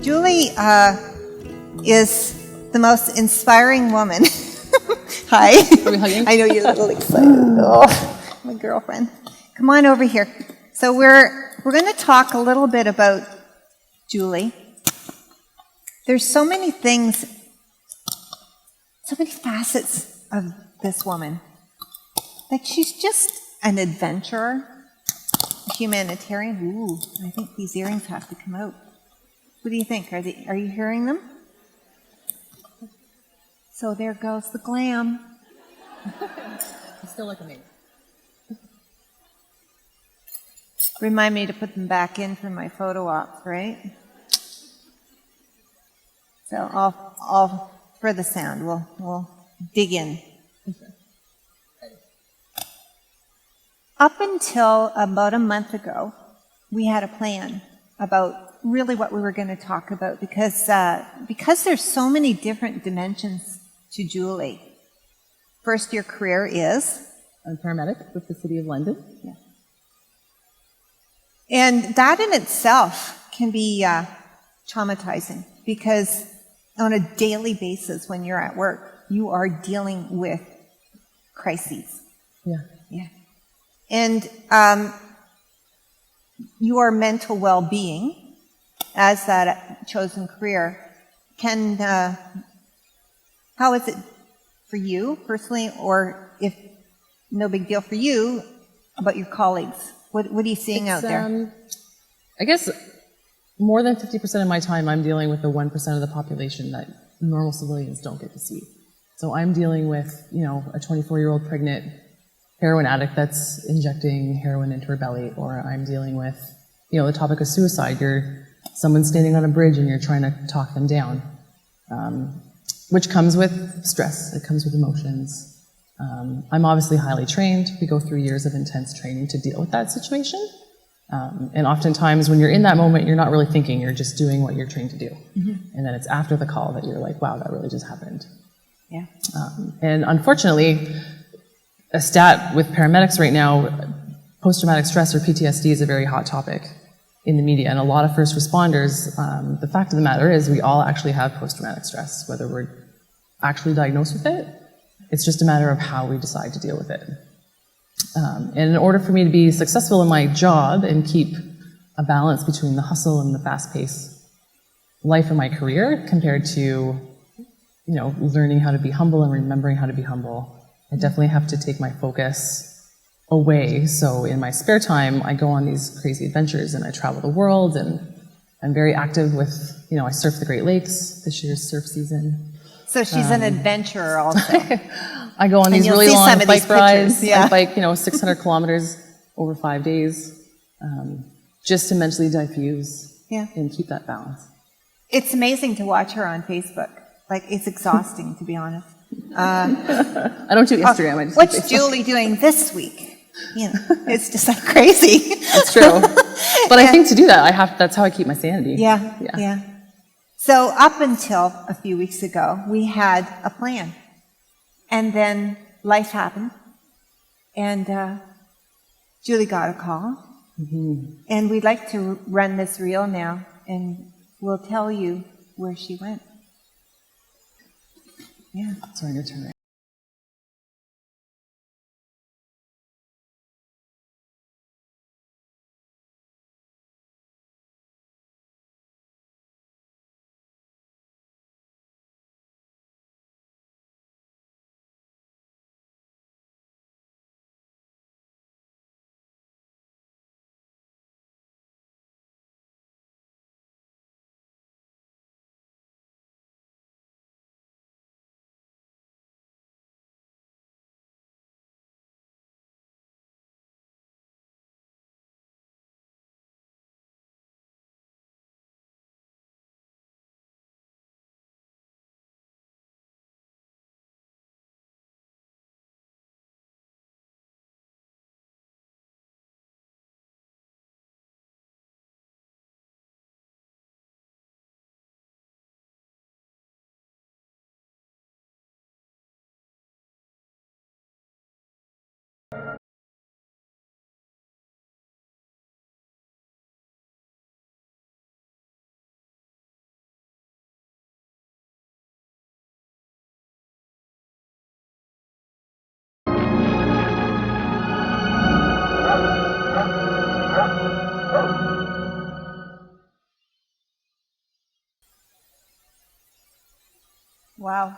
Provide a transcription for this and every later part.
Julie is the most inspiring woman. Hi. Are we hugging? I know you're a little excited. Oh, my girlfriend. Come on over here. So we're going to talk a little bit about Julie. There's so many things, so many facets of this woman. Like, she's just an adventurer, a humanitarian. Ooh, I think these earrings have to come out. What do you think? Are you hearing them? So there goes the glam. You still look amazing. Remind me to put them back in for my photo op, right? So I'll for the sound, we'll dig in. Up until about a month ago, we had a plan about really what we were going to talk about because there's so many different dimensions to Julie. First, your career is? I'm a paramedic with the City of London. Yeah. And that in itself can be traumatizing because on a daily basis when you're at work, you are dealing with crises. Yeah. Yeah. And your mental well-being as that chosen career can, how is it for you personally, or if no big deal for you, about your colleagues? What are you seeing out there? I guess more than 50% of my time I'm dealing with the 1% of the population that normal civilians don't get to see. So I'm dealing with, a 24-year-old pregnant heroin addict that's injecting heroin into her belly, or I'm dealing with, the topic of suicide. You're someone standing on a bridge and you're trying to talk them down, which comes with stress. It comes with emotions. I'm obviously highly trained. We go through years of intense training to deal with that situation. And oftentimes when you're in that moment, you're not really thinking, you're just doing what you're trained to do. Mm-hmm. And then it's after the call that you're like, wow, that really just happened. Yeah. And unfortunately, a stat with paramedics right now, post-traumatic stress or PTSD is a very hot topic in the media. And a lot of first responders, the fact of the matter is we all actually have post-traumatic stress, whether we're actually diagnosed with it. It's just a matter of how we decide to deal with it. And in order for me to be successful in my job and keep a balance between the hustle and the fast-paced life of my career compared to, learning how to be humble and remembering how to be humble, I definitely have to take my focus away. So in my spare time, I go on these crazy adventures and I travel the world, and I'm very active with, I surf the Great Lakes. This year's surf season. So she's an adventurer also. I go on these really long bike rides. Yeah. I bike, 600 kilometers over 5 days, just to mentally diffuse and keep that balance. It's amazing to watch her on Facebook. Like, it's exhausting, to be honest. I don't do Instagram. I just what's Julie doing this week? It's just like crazy. It's true. But I think to do that, that's how I keep my sanity. Yeah. So up until a few weeks ago, we had a plan. And then life happened. And Julie got a call. Mm-hmm. And we'd like to run this reel now, and we'll tell you where she went. Yeah. Sorry, I'm going to turn it. Wow.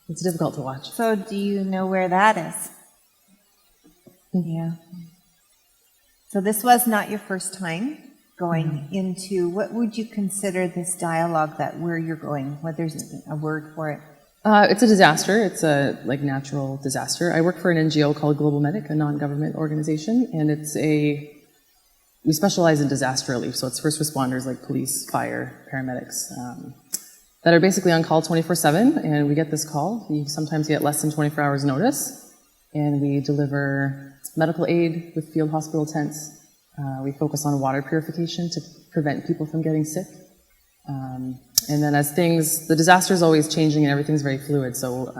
It's difficult to watch. So do you know where that is? Yeah. So this was not your first time going into, what would you consider this dialogue that where you're going? What there's a word for it? It's a disaster. It's a natural disaster. I work for an NGO called Global Medic, a non-government organization, and we specialize in disaster relief. So it's first responders like police, fire, paramedics that are basically on call 24/7. And we get this call. We sometimes get less than 24 hours notice, and we deliver medical aid with field hospital tents. We focus on water purification to prevent people from getting sick. And then the disaster is always changing and everything's very fluid. So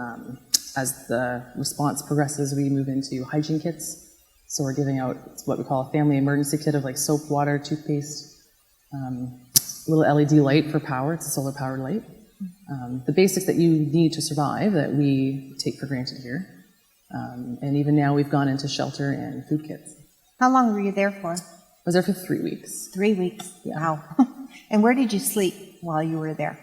as the response progresses, we move into hygiene kits. So we're giving out what we call a family emergency kit of like soap, water, toothpaste, little LED light for power. It's a solar powered light. The basics that you need to survive that we take for granted here. And even now we've gone into shelter and food kits. How long were you there for? I was there for 3 weeks. 3 weeks? Yeah. Wow. And where did you sleep while you were there?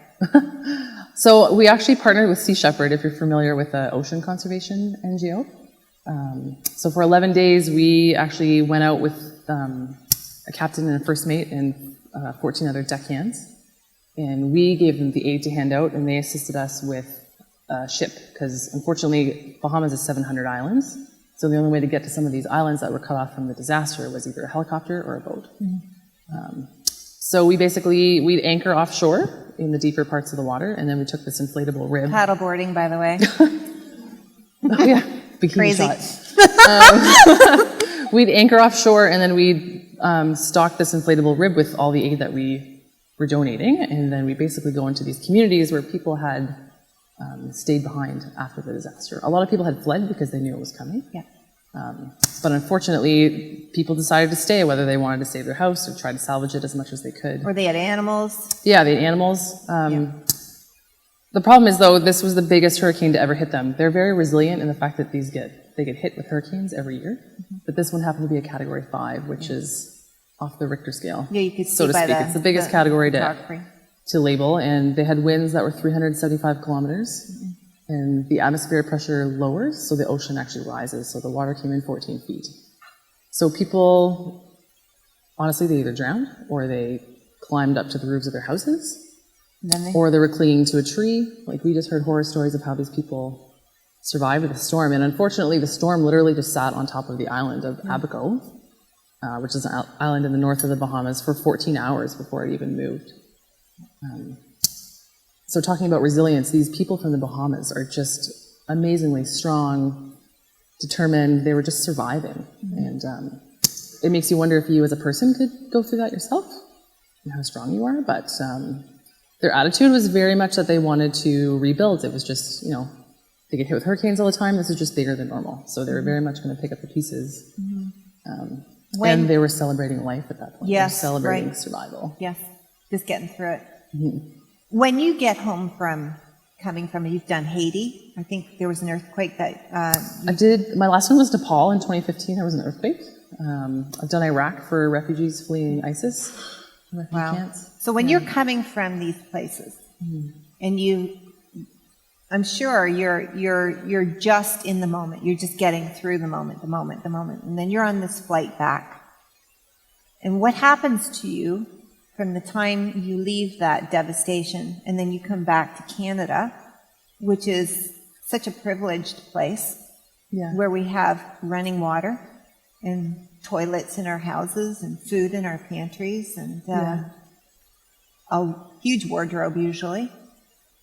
So we actually partnered with Sea Shepherd, if you're familiar with the ocean conservation NGO. So for 11 days, we actually went out with a captain and a first mate and 14 other deckhands. And we gave them the aid to hand out, and they assisted us with a ship, because unfortunately, Bahamas is 700 islands. So the only way to get to some of these islands that were cut off from the disaster was either a helicopter or a boat. So we'd anchor offshore in the deeper parts of the water, and then we took this inflatable rib. Paddleboarding, by the way. Oh, yeah, bikini Crazy. shot. We'd anchor offshore, and then we'd stock this inflatable rib with all the aid that we were donating, and then we basically go into these communities where people had stayed behind after the disaster. A lot of people had fled because they knew it was coming. Yeah. But unfortunately, people decided to stay, whether they wanted to save their house or try to salvage it as much as they could. Or they had animals. Yeah, they had animals. The problem is, though, this was the biggest hurricane to ever hit them. They're very resilient in the fact that they get hit with hurricanes every year. But this one happened to be a Category 5, which is off the Richter scale. Yeah, you could see so to by speak. It's the biggest category to label, and they had winds that were 375 kilometers. And the atmospheric pressure lowers, so the ocean actually rises. So the water came in 14 feet. So people, honestly, they either drowned or they climbed up to the roofs of their houses, or they were clinging to a tree. Like, we just heard horror stories of how these people survived the storm. And unfortunately, the storm literally just sat on top of the island of Abaco, which is an island in the north of the Bahamas, for 14 hours before it even moved. So talking about resilience, these people from the Bahamas are just amazingly strong, determined. They were just surviving. And it makes you wonder if you as a person could go through that yourself and how strong you are. But their attitude was very much that they wanted to rebuild. It was just, they get hit with hurricanes all the time. This is just bigger than normal. So they were very much going to pick up the pieces. And they were celebrating life at that point. Yes, they were celebrating survival. Yes, just getting through it. When you get home you've done Haiti. I think there was an earthquake that... I did. My last one was Nepal in 2015. There was an earthquake. I've done Iraq for refugees fleeing ISIS. Wow. Camps. So when you're coming from these places, and I'm sure you're just in the moment. You're just getting through the moment, and then you're on this flight back. And what happens to you from the time you leave that devastation and then you come back to Canada, which is such a privileged place, where we have running water and toilets in our houses and food in our pantries and a huge wardrobe usually,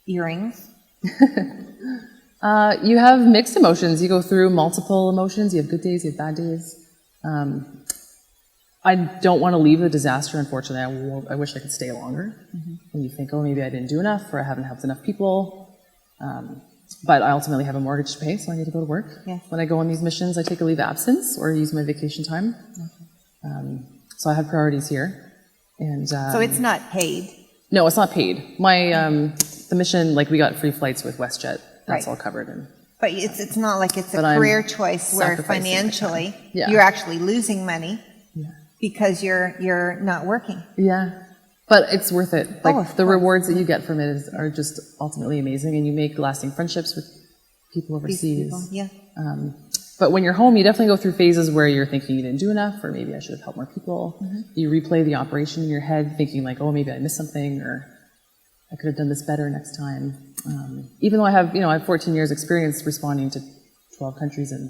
earrings. You have mixed emotions. You go through multiple emotions. You have good days, you have bad days. I don't want to leave the disaster, unfortunately. I wish I could stay longer. And you think, maybe I didn't do enough, or I haven't helped enough people. But I ultimately have a mortgage to pay, so I need to go to work. When I go on these missions, I take a leave of absence or use my vacation time. So I have priorities here. And so it's not paid? No, it's not paid. My the mission, we got free flights with WestJet. That's all covered. But it's not like it's a career choice where financially you're actually losing money. Because you're not working. But it's worth it. Like, of the course. rewards that you get from it are just ultimately amazing, and you make lasting friendships with people These overseas. people, yeah. But when you're home, you definitely go through phases where you're thinking you didn't do enough, or maybe I should have helped more people. You replay the operation in your head, thinking like, oh, maybe I missed something, or I could have done this better next time. Even though I have 14 years experience responding to 12 countries and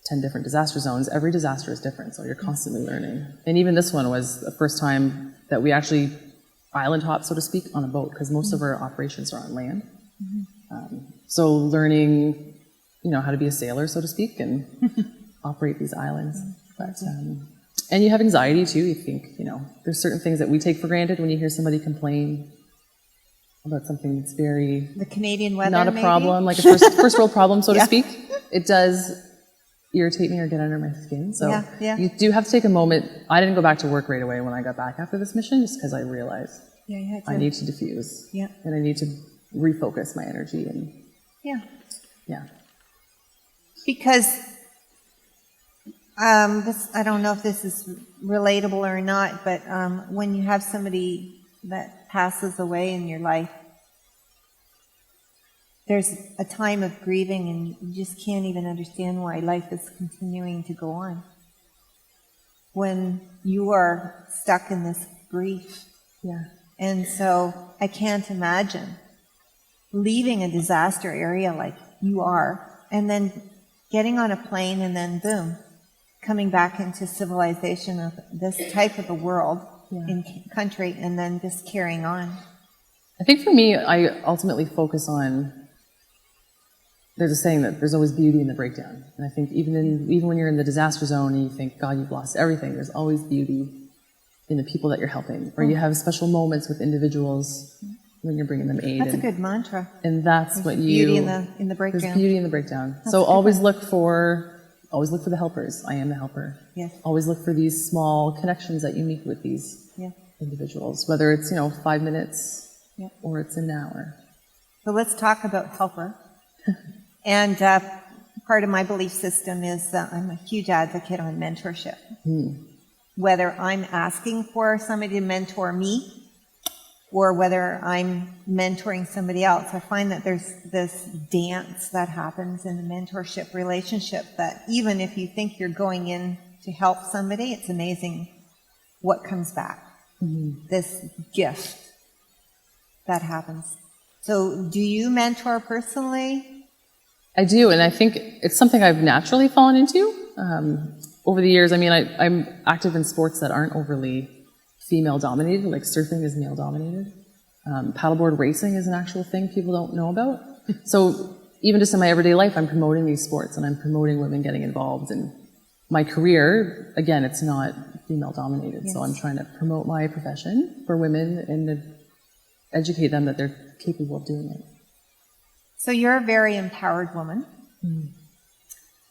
10 different disaster zones, every disaster is different, so you're constantly learning. And even this one was the first time that we actually island hop, so to speak, on a boat, because most of our operations are on land. So learning, how to be a sailor, so to speak, and operate these islands. But, and you have anxiety too. You think, there's certain things that we take for granted when you hear somebody complain about something that's The Canadian weather, not a maybe? problem, like a first world problem, so to Yeah. speak. It does irritate me or get under my skin. So Yeah. you do have to take a moment. I didn't go back to work right away when I got back after this mission, just because I realized I need to diffuse. Yeah. And I need to refocus my energy. And yeah. Because I don't know if this is relatable or not, but when you have somebody that passes away in your life, there's a time of grieving, and you just can't even understand why life is continuing to go on. When you are stuck in this grief. Yeah. And so I can't imagine leaving a disaster area like you are, and then getting on a plane, and then boom, coming back into civilization of this type of a world in country, and then just carrying on. I think for me, I ultimately focus on, there's a saying that there's always beauty in the breakdown. And I think even when you're in the disaster zone and you think, God, you've lost everything, there's always beauty in the people that you're helping. Or you have special moments with individuals when you're bringing them aid. That's a good mantra. And that's There's what beauty in the breakdown. There's beauty in the breakdown. That's So a good always one. look for the helpers. I am the helper. Yes. Always look for these small connections that you make with these individuals, whether it's 5 minutes or it's an hour. So let's talk about helper. And part of my belief system is I'm a huge advocate on mentorship. Whether I'm asking for somebody to mentor me, or whether I'm mentoring somebody else, I find that there's this dance that happens in a mentorship relationship that even if you think you're going in to help somebody, it's amazing what comes back. This gift that happens. So do you mentor personally? I do, and I think it's something I've naturally fallen into over the years. I mean, I'm active in sports that aren't overly female-dominated, like surfing is male-dominated. Paddleboard racing is an actual thing people don't know about. So even just in my everyday life, I'm promoting these sports, and I'm promoting women getting involved. And my career, again, it's not female-dominated, so I'm trying to promote my profession for women and to educate them that they're capable of doing it. So you're a very empowered woman.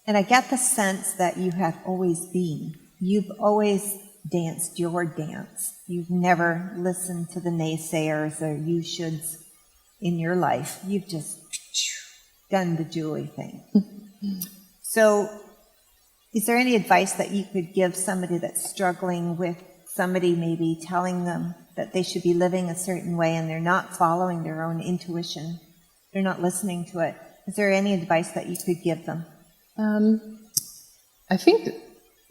And I get the sense that you have always been. You've always danced your dance. You've never listened to the naysayers or you shoulds in your life. You've just done the Julie thing. So is there any advice that you could give somebody that's struggling with somebody maybe telling them that they should be living a certain way and they're not following their own intuition? They're not listening to it. Is there any advice that you could give them? I think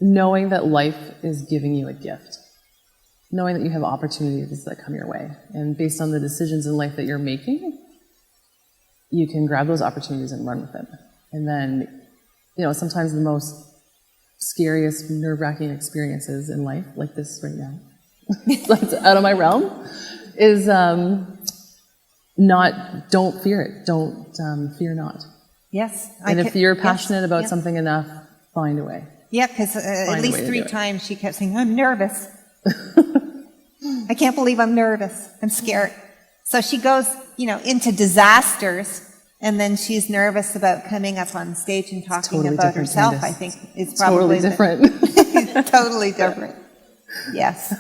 knowing that life is giving you a gift, knowing that you have opportunities that come your way, and based on the decisions in life that you're making, you can grab those opportunities and run with them. And then, sometimes the most scariest, nerve-wracking experiences in life, like this right now, that's out of my realm, is don't fear it. Don't fear not. Yes. And if you're passionate about something enough, find a way. Yeah, because at least 3 do it. times she kept saying, I'm nervous. I can't believe I'm nervous. I'm scared. So she goes, into disasters, and then she's nervous about coming up on stage and talking totally about different, herself. Candace. I think it's probably Totally different. totally different. Yes.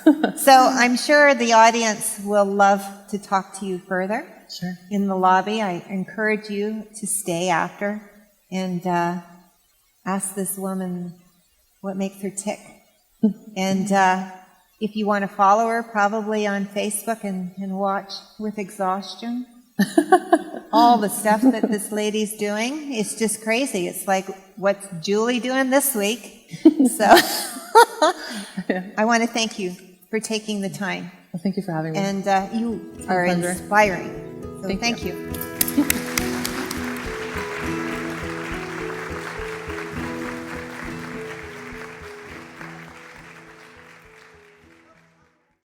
So I'm sure the audience will love to talk to you further. Sure. In the lobby. I encourage you to stay after and ask this woman what makes her tick. And If you want to follow her, probably on Facebook and watch with exhaustion. All the stuff that this lady's doing, it's just crazy. It's like, what's Julie doing this week? So I want to thank you for taking the time. Well, thank you for having me. And you are pleasure. inspiring. So thank you.